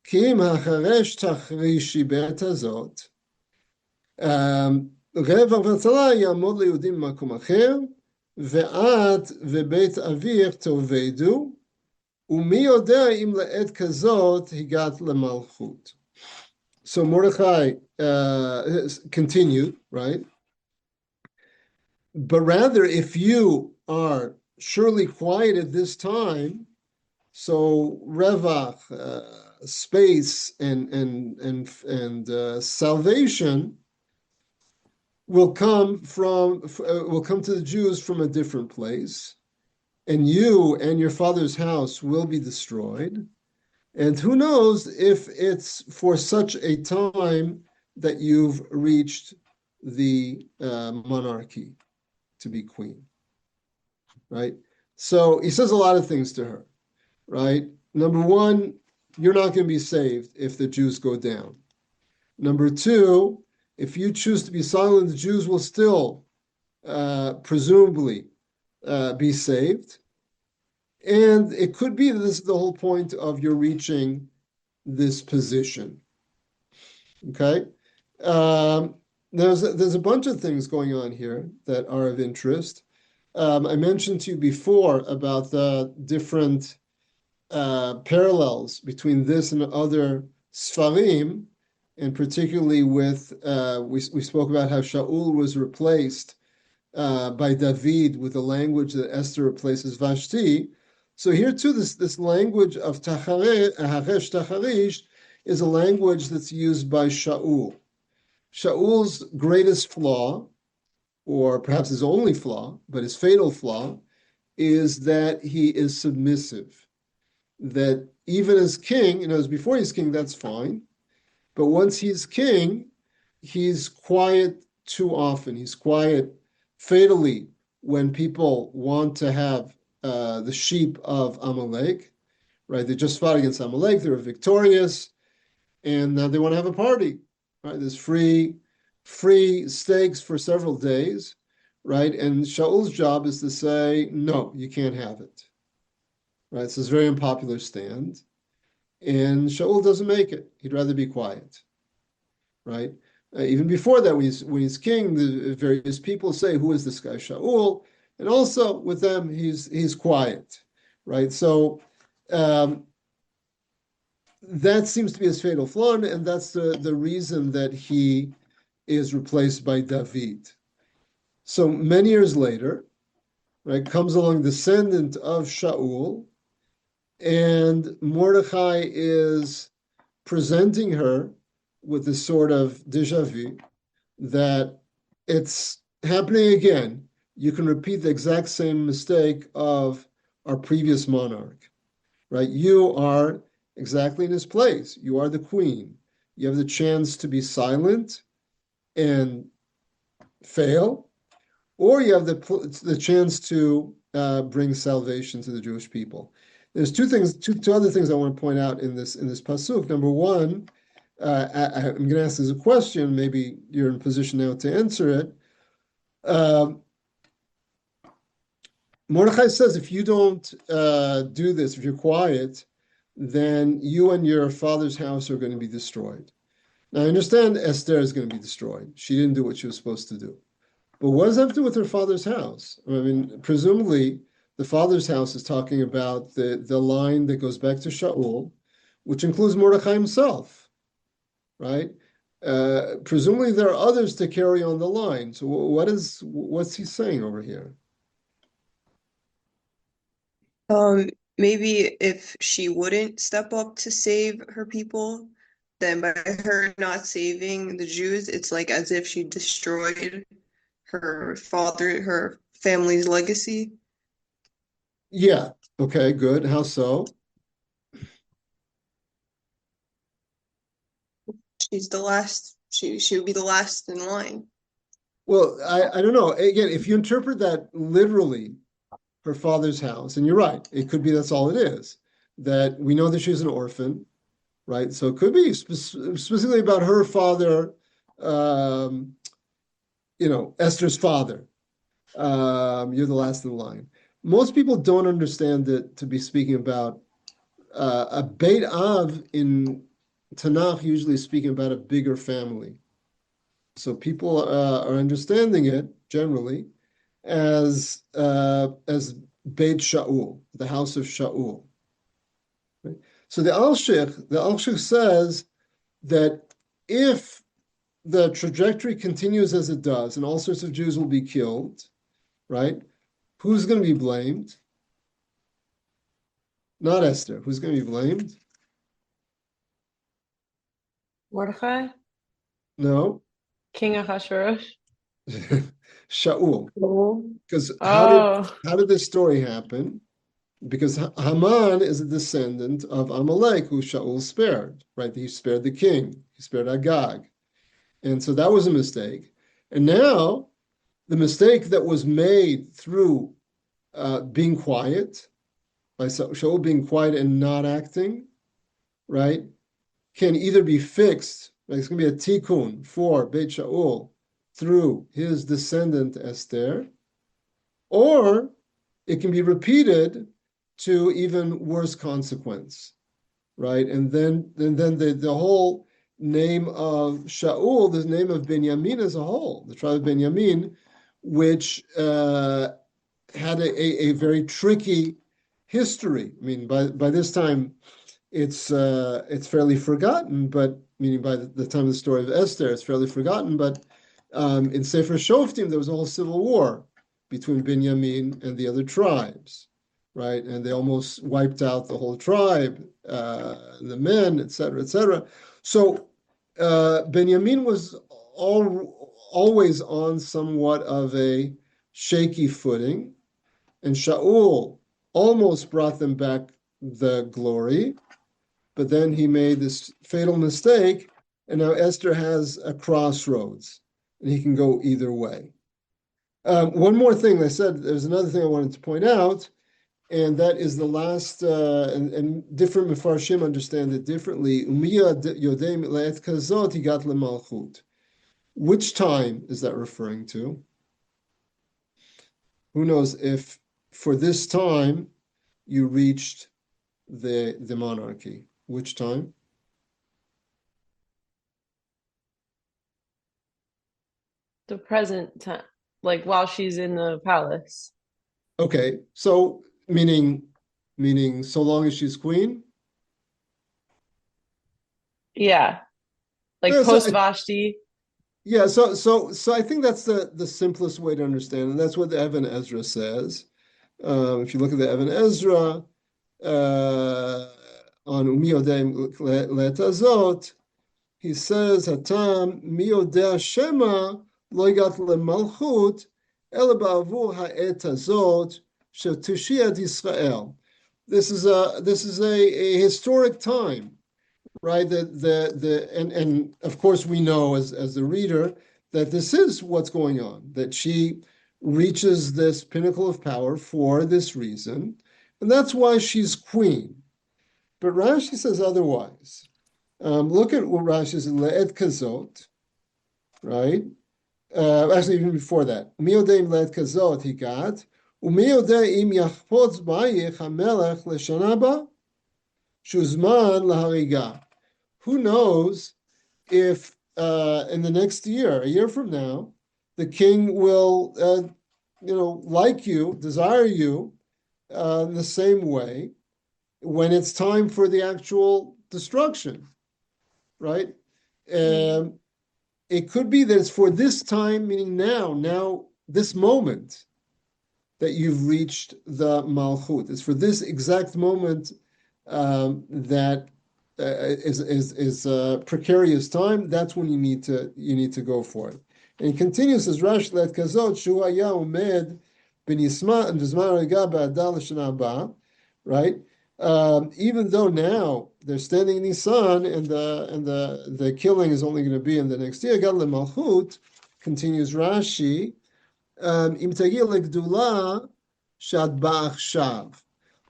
A: Kim hacharesh tachrishi be'et hazot. Revach v'tzala yamod leyudim makom acher, ve'at ve'beit avich tovedu, u'mi yodea im le'et kazot higat lemalchut. So Mordechai continued, right? But rather, if you are surely quiet at this time, so revach, space, and salvation, will come to the Jews from a different place, and you and your father's house will be destroyed. And who knows if it's for such a time that you've reached the monarchy to be queen, right? So he says a lot of things to her, right? Number one, you're not going to be saved if the Jews go down. Number two, if you choose to be silent, the Jews will still presumably be saved. And it could be that this is the whole point of your reaching this position. Okay? There's a bunch of things going on here that are of interest. I mentioned to you before about the different parallels between this and other Sfarim, and particularly with, we spoke about how Shaul was replaced by David with the language that Esther replaces Vashti. So here too, this language of Haresh Tacharish is a language that's used by Shaul. Shaul's greatest flaw, or perhaps his only flaw, but his fatal flaw, is that he is submissive. That even as king, as before he's king, that's fine. But once he's king, he's quiet too often. He's quiet fatally when people want to have the sheep of Amalek, right? They just fought against Amalek, they were victorious, and now they want to have a party, right? There's free steaks for several days, right? And Shaul's job is to say, no, you can't have it, right? So it's a very unpopular stand. And Shaul doesn't make it. He'd rather be quiet, right? Even before that, when he's king, the various people say, "Who is this guy, Shaul?" And also with them, he's quiet, right? So that seems to be his fatal flaw, and that's the reason that he is replaced by David. So many years later, right, comes along descendant of Shaul, and Mordechai is presenting her with this sort of déjà vu that it's happening again. You can repeat the exact same mistake of our previous monarch, right? You are exactly in his place. You are the queen. You have the chance to be silent and fail, or you have the chance to bring salvation to the Jewish people. There's two other things I want to point out in this pasuk. Number one, I'm going to ask as a question. Maybe you're in a position now to answer it. Mordechai says, if you don't do this, if you're quiet, then you and your father's house are going to be destroyed. Now, I understand Esther is going to be destroyed. She didn't do what she was supposed to do. But what does that have to do with her father's house? I mean, presumably, the father's house is talking about the line that goes back to Shaul, which includes Mordechai himself, right? Presumably, there are others to carry on the line. So, what's he saying over here?
E: Maybe if she wouldn't step up to save her people, then by her not saving the Jews, it's like as if she destroyed her family's legacy.
A: Yeah. Okay, good. How so?
E: She's the last. She would be the last in line.
A: Well, I don't know. Again, if you interpret that literally, her father's house, and you're right, it could be that's all it is. That we know that she's an orphan, right? So it could be specifically about her father, Esther's father. You're the last in line. Most people don't understand it to be speaking about a Beit Av in Tanakh, usually speaking about a bigger family. So people are understanding it generally as Beit Shaul, the house of Shaul. Right? So the Alshich says that if the trajectory continues as it does, and all sorts of Jews will be killed, right? Who's going to be blamed? Not Esther. Who's going to be blamed?
B: Mordechai,
A: No.
B: King Ahasuerus.
A: Shaul. Because
B: Oh,
A: how did this story happen? Because Haman is a descendant of Amalek, who Shaul spared, right? He spared the king. He spared Agag. And so that was a mistake. And now the mistake that was made through being quiet, by Shaul being quiet and not acting, right, can either be fixed, like it's going to be a tikkun for Beit Shaul through his descendant Esther, or it can be repeated to even worse consequence, right? And then the whole name of Shaul, the name of Benjamin as a whole, the tribe of Benjamin, which had a very tricky history. I mean, by this time, it's fairly forgotten, but meaning by the time of the story of Esther, it's fairly forgotten. But in Sefer Shoftim, there was a whole civil war between Benjamin and the other tribes, right? And they almost wiped out the whole tribe, the men, et cetera, et cetera. So Benjamin was always on somewhat of a shaky footing, and Shaul almost brought them back the glory, but then he made this fatal mistake, and now Esther has a crossroads, and he can go either way. One more thing, I said there's another thing I wanted to point out, and that is the last, and different Mefarshim understand it differently. Which time is that referring to? Who knows if for this time you reached the monarchy? Which time?
B: the present time, like while she's in the palace.
A: Okay, so meaning so long as she's queen?
B: Yeah, like
A: Yeah,
B: post Vashti.
A: yeah, so I think that's the simplest way to understand, and that's what the Evan Ezra says. If you look at the Evan Ezra on Umi Yodei Letazot, he says, "Hatam mi yodea shema lo igat lemalchut ela ba'avu ha'et hazot shetushiyat Yisrael." This is a historic time, right? And of course we know as the reader that this is what's going on, that she reaches this pinnacle of power for this reason, and that's why she's queen. But Rashi says otherwise. Look at what Rashi says in Le'ed Kazot, right? Actually, even before that. Mi yodei im le'ed kazot higat, u'mi yodei im yachpotz b'ayich hamelech l'shana haba, shuzman lahariga. Who knows if in the next year, a year from now, the king will, like you, desire you in the same way when it's time for the actual destruction, right? It could be that it's for this time, meaning now, this moment, that you've reached the malchut. It's for this exact moment that is a precarious time. That's when you need to go for it. And he continues as Rashi let kazot shu haya umed ben yisma and b'zman hariga ba'adar l'shana haba, right? Even though now they're standing in Nisan and the killing is only going to be in the next year, Gad lemalchut, continues Rashi, im tagil legdula shad ba'achshav,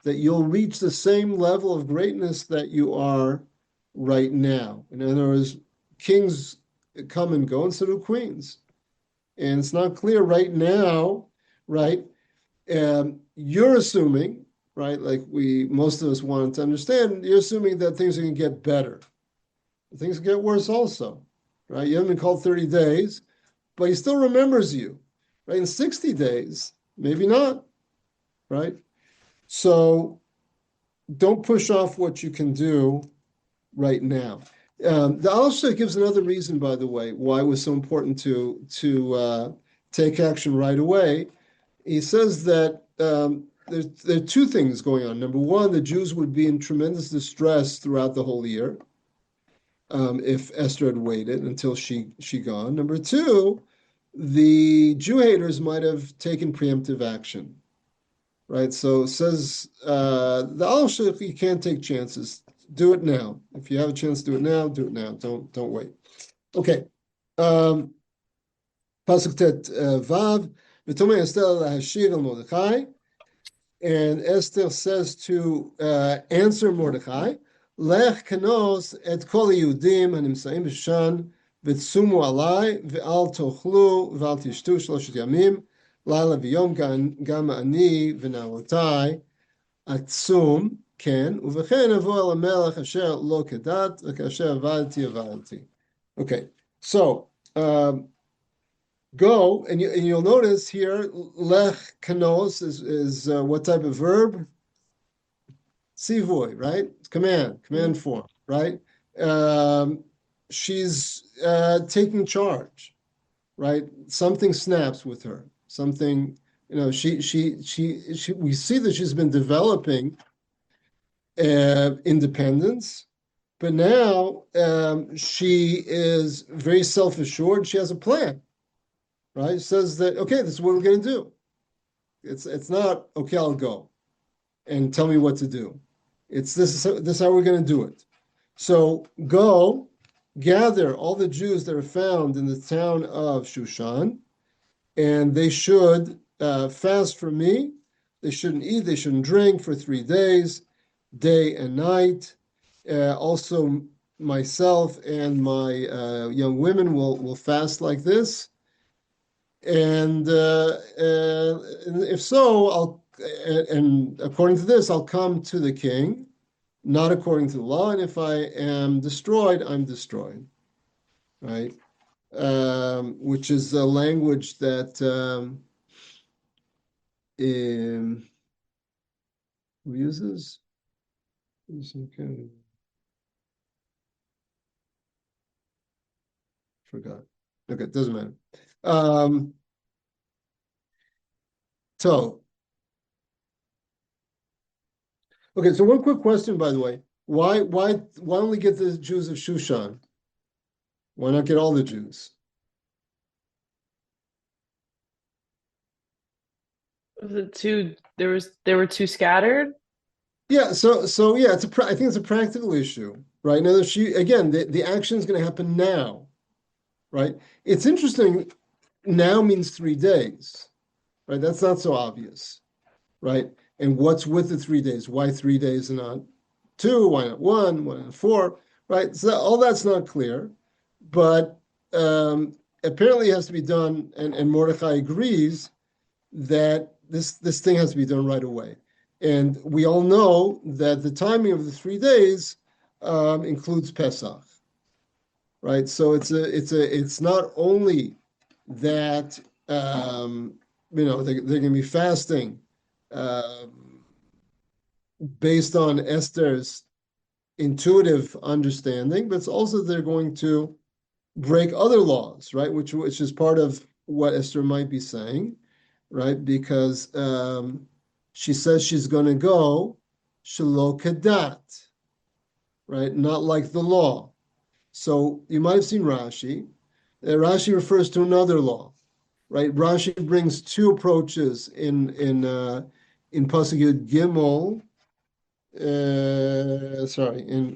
A: that you'll reach the same level of greatness that you are right now. In other words, kings come and go instead of queens. And it's not clear right now, right? You're assuming, right, like most of us want to understand, you're assuming that things are going to get better. Things get worse also, right? You haven't been called 30 days, but he still remembers you, right? In 60 days, maybe not, right? So don't push off what you can do right now. The Al-Shah gives another reason, by the way, why it was so important to take action right away. He says that there are two things going on. Number one, the Jews would be in tremendous distress throughout the whole year if Esther had waited until she gone. Number two, the Jew haters might have taken preemptive action, right? So it says the Aleph Shech, you can't take chances. Do it now. If you have a chance, do it now. Do it now. Don't wait. Okay. Pasuk Tet Vav. V'tomei Esther lahashiv el Mordechai. And Esther says to answer Mordechai, Lech kanos et kol Yehudim hanimsaim b'Shushan v'tsumu alai v'al tochlu v'al tishtu shloshet yamim laila v'yom gam ani v'navotai atzum ken uv'chen avo el hamelech asher lo kedat v'kasher avadti. Okay, so go, and you'll notice here, lech kanos is what type of verb? Sivui, right? Command form, right? She's taking charge, right? Something snaps with her. Something, we see that she's been developing independence, but now she is very self-assured. She has a plan. Right? Says that, okay, this is what we're going to do. It's not, okay, I'll go and tell me what to do. It's this is how we're going to do it. So go, gather all the Jews that are found in the town of Shushan, and they should fast for me. They shouldn't eat, they shouldn't drink for 3 days, day and night. Also, myself and my young women will fast like this. And if so, and according to this, I'll come to the king, not according to the law. And if I am destroyed, I'm destroyed, right? Which is a language that who uses? Forgot. Okay, it doesn't matter. So, okay, so one quick question, by the way. Why only get the Jews of Shushan? Why not get all the Jews?
B: Was it too? They were too scattered.
A: Yeah, so yeah, I think it's a practical issue, right? Now, the action is going to happen now, right? It's interesting. Now means 3 days, right? That's not so obvious, right? And what's with the 3 days? Why 3 days and not 2? Why not 1? Why not 4? Right? So all that's not clear, but apparently it has to be done, and Mordechai agrees that this thing has to be done right away. And we all know that the timing of the 3 days includes Pesach, right? So it's not only that they're going to be fasting based on Esther's intuitive understanding, but it's also they're going to break other laws, right? Which is part of what Esther might be saying, right? Because she says she's going to go shelo kedat, right? Not like the law. So you might have seen Rashi. Rashi refers to another law, right? Rashi brings 2 approaches in Pasuk Yud Gimel.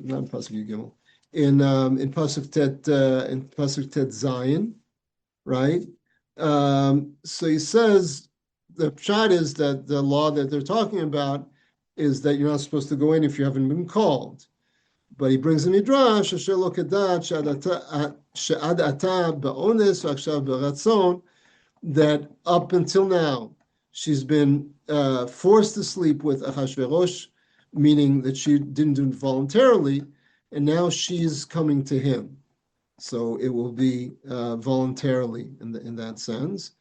A: Not Pasuk Yud Gimel. In Pasuk Tet Zayin, right? So he says the pshat is that the law that they're talking about is that you're not supposed to go in if you haven't been called. But he brings a midrash, asher lo kedat she'ad ata ba'ones v'akshav b'ratzon, that up until now she's been forced to sleep with Achashverosh, meaning that she didn't do it voluntarily, and now she's coming to him. So it will be voluntarily in that sense.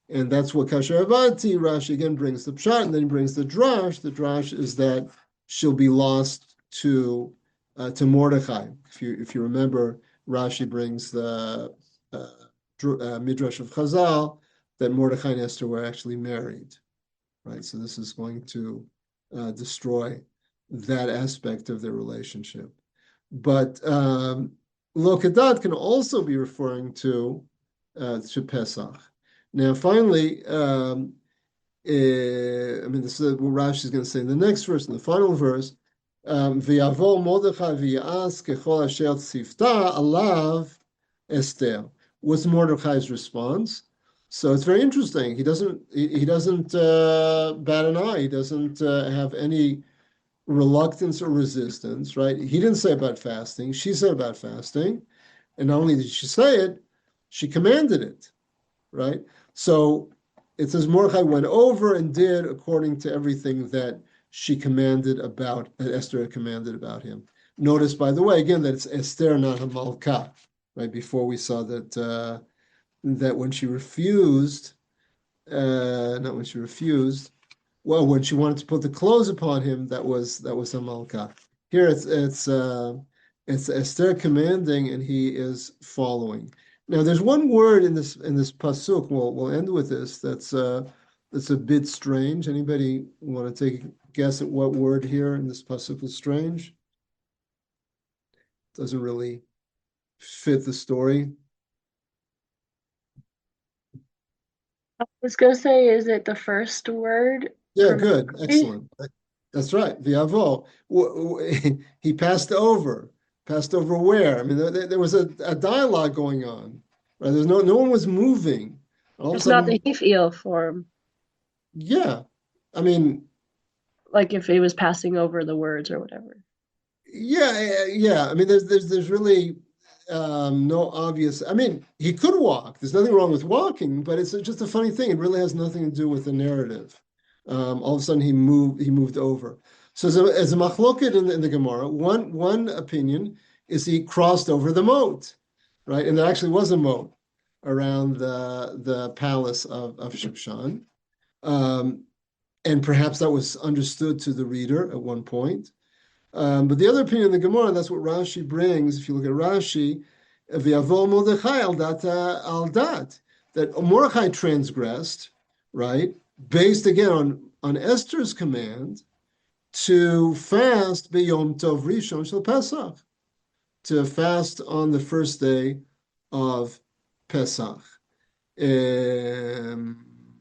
A: And that's what Kasher Avati, Rashi again brings the pshat, and then he brings the drash. The drash is that she'll be lost to Mordechai. If you remember, Rashi brings the midrash of Chazal that Mordechai and Esther were actually married, right? So this is going to destroy that aspect of their relationship. But Lo Kedat can also be referring to Pesach. Now, finally, I mean, this is what Rashi is going to say in the next verse, in the final verse. V'yavo Mordechai v'yas kechol asher tzivta alav Esther. What's Mordechai's response? So it's very interesting. He doesn't bat an eye. He doesn't have any reluctance or resistance, right? He didn't say about fasting. She said about fasting, and not only did she say it, she commanded it, right? So it says Mordechai went over and did according to everything that she commanded about, that Esther had commanded about him. Notice, by the way, again, that it's Esther, not Hamalka, right? Before we saw that that when she refused, not when she refused, well, when she wanted to put the clothes upon him, that was Hamalka. Here it's Esther commanding, and he is following. Now, there's one word in this pasuk. We'll end with this. That's a bit strange. Anybody want to take a guess at what word here in this pasuk is strange? Doesn't really fit the story.
C: I was gonna say, is it the first word
A: Yeah,
C: from
A: good,
C: Rabbi?
A: excellent. That's right. V'yavo. He passed over. Passed over where? I mean, there was a dialogue going on. Right? There's no one was moving. All of a
C: It's not
A: sudden,
C: the Hifil form,
A: yeah. I mean,
C: like if he was passing over the words or whatever.
A: yeah. I mean, there's really no obvious. I mean, he could walk. There's nothing wrong with walking, but it's just a funny thing. It really has nothing to do with the narrative. All of a sudden, he moved over. So as a machloket in the Gemara, one opinion is he crossed over the moat, right? And there actually was a moat around the palace of Shushan. And perhaps that was understood to the reader at one point. But the other opinion in the Gemara, that's what Rashi brings. If you look at Rashi, V'yavo Mordechai al dat, that Mordechai transgressed, right, based again on Esther's command to fast b'yom tov rishon shel Pesach, to fast on the first day of Pesach.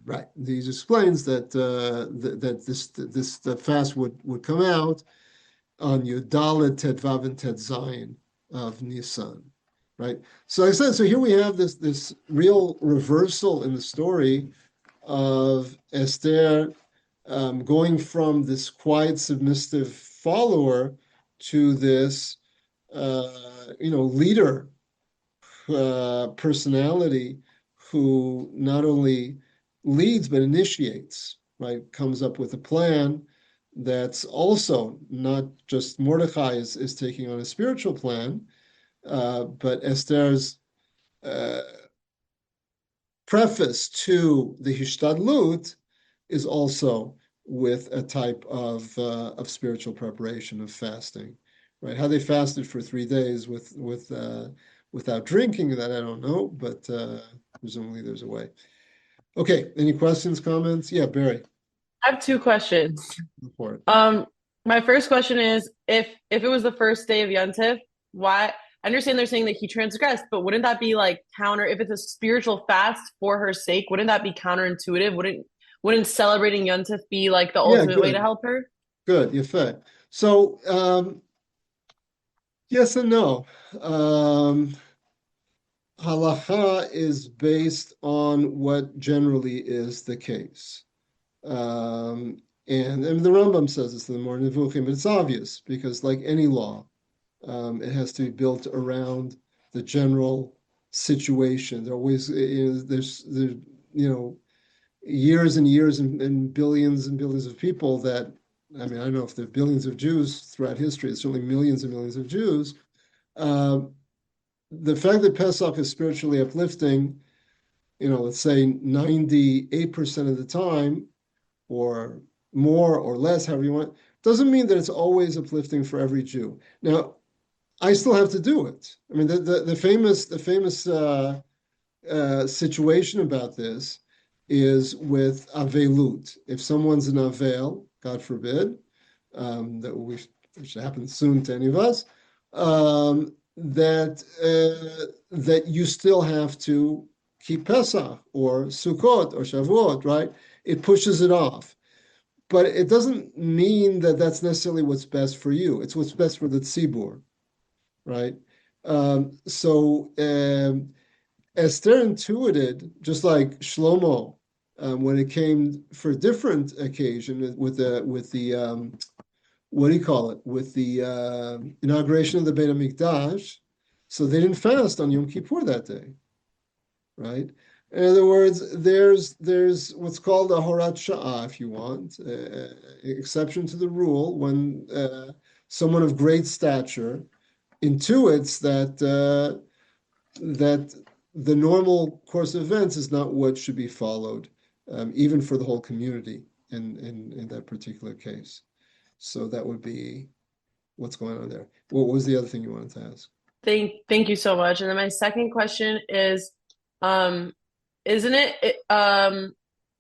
A: Right. He explains that the fast would come out on Yudalet Tetvav and Tet Zayin of Nisan, right? So I said, so here we have this real reversal in the story of Esther going from this quiet, submissive follower to this, leader personality who not only leads but initiates, right? Comes up with a plan that's also not just Mordechai is taking on a spiritual plan, but Esther's preface to the Hishtadlut is also with a type of spiritual preparation of fasting, right? How they fasted for 3 days without drinking, that I don't know, but presumably there's a way. Okay, any questions, comments? Yeah, Barry.
B: I have two questions.
A: For it.
B: My first question is if it was the first day of Yontif, why? I understand they're saying that he transgressed, but wouldn't that be like counter? If it's a spiritual fast for her sake, wouldn't that be counterintuitive? Wouldn't celebrating Yontif be like the ultimate way to help her?
A: Good, yafeh. So yes and no. Halacha is based on what generally is the case. And the Rambam says this in the Morning Nevuchim, but it's obvious because, like any law, it has to be built around the general situation. There always there's years and years and billions of people that, I mean, I don't know if there are billions of Jews throughout history. It's certainly millions and millions of Jews. The fact that Pesach is spiritually uplifting, let's say 98% of the time, or more or less, however you want, doesn't mean that it's always uplifting for every Jew. Now, I still have to do it. I mean, the famous situation about this is with avelut. If someone's an avel, God forbid, which happens soon to any of us, that you still have to keep Pesach or Sukkot or Shavuot, right? It pushes it off. But it doesn't mean that that's necessarily what's best for you. It's what's best for the tzibur, right? Esther intuited, just like Shlomo, when it came for a different occasion with the what do you call it? With the inauguration of the Beit HaMikdash, so they didn't fast on Yom Kippur that day, right? In other words, there's what's called a horat sha'ah, if you want, exception to the rule when someone of great stature intuits that the normal course of events is not what should be followed, even for the whole community in that particular case. So that would be what's going on there. What was the other thing you wanted to ask?
B: Thank you so much. And then my second question is, isn't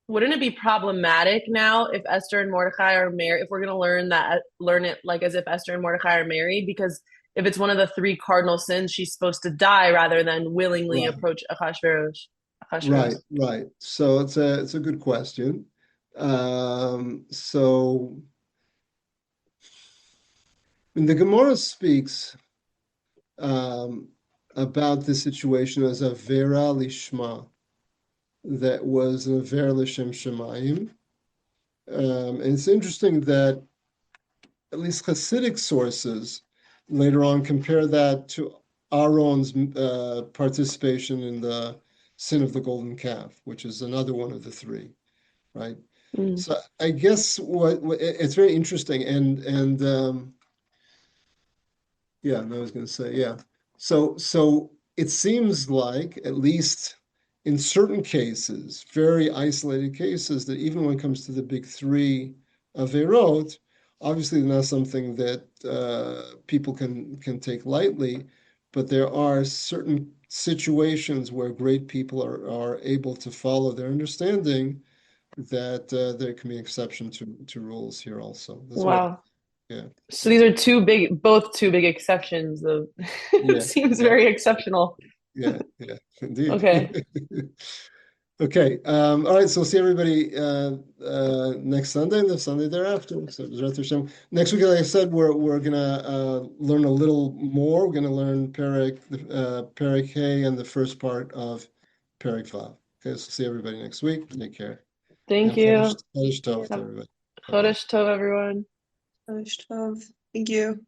B: wouldn't it be problematic now if Esther and Mordecai are married, if we're going to learn it like as if Esther and Mordecai are married? Because if it's one of the three cardinal sins, she's supposed to die rather than willingly
A: Right.
B: approach Achashverosh.
A: Right. So it's a good question. So when the Gemara speaks about the situation as a vera lishma, that was a vera l'shem shemayim. And it's interesting that at least Hasidic sources later on compare that to Aaron's participation in the sin of the golden calf, which is another one of the three, right? So I guess what it's very interesting, and yeah, I was going to say, yeah. So it seems like, at least in certain cases, very isolated cases, that even when it comes to the big three averot, obviously not something that people can take lightly, but there are certain situations where great people are able to follow their understanding that there can be exception to rules here also. That's
B: Wow.
A: Yeah.
B: So these are both two big exceptions of it seems very exceptional.
A: Yeah, indeed.
B: Okay.
A: Okay. All right. So see everybody next Sunday and the Sunday thereafter. So next week, like I said, we're gonna learn a little more. We're gonna learn Perek Hay and the first part of Perek Vav. Okay. So see everybody next week. Take care.
B: Thank
A: And
B: you.
A: Chodesh Tov to everybody. Bye-bye.
B: Chodesh Tov, everyone.
E: Thank you.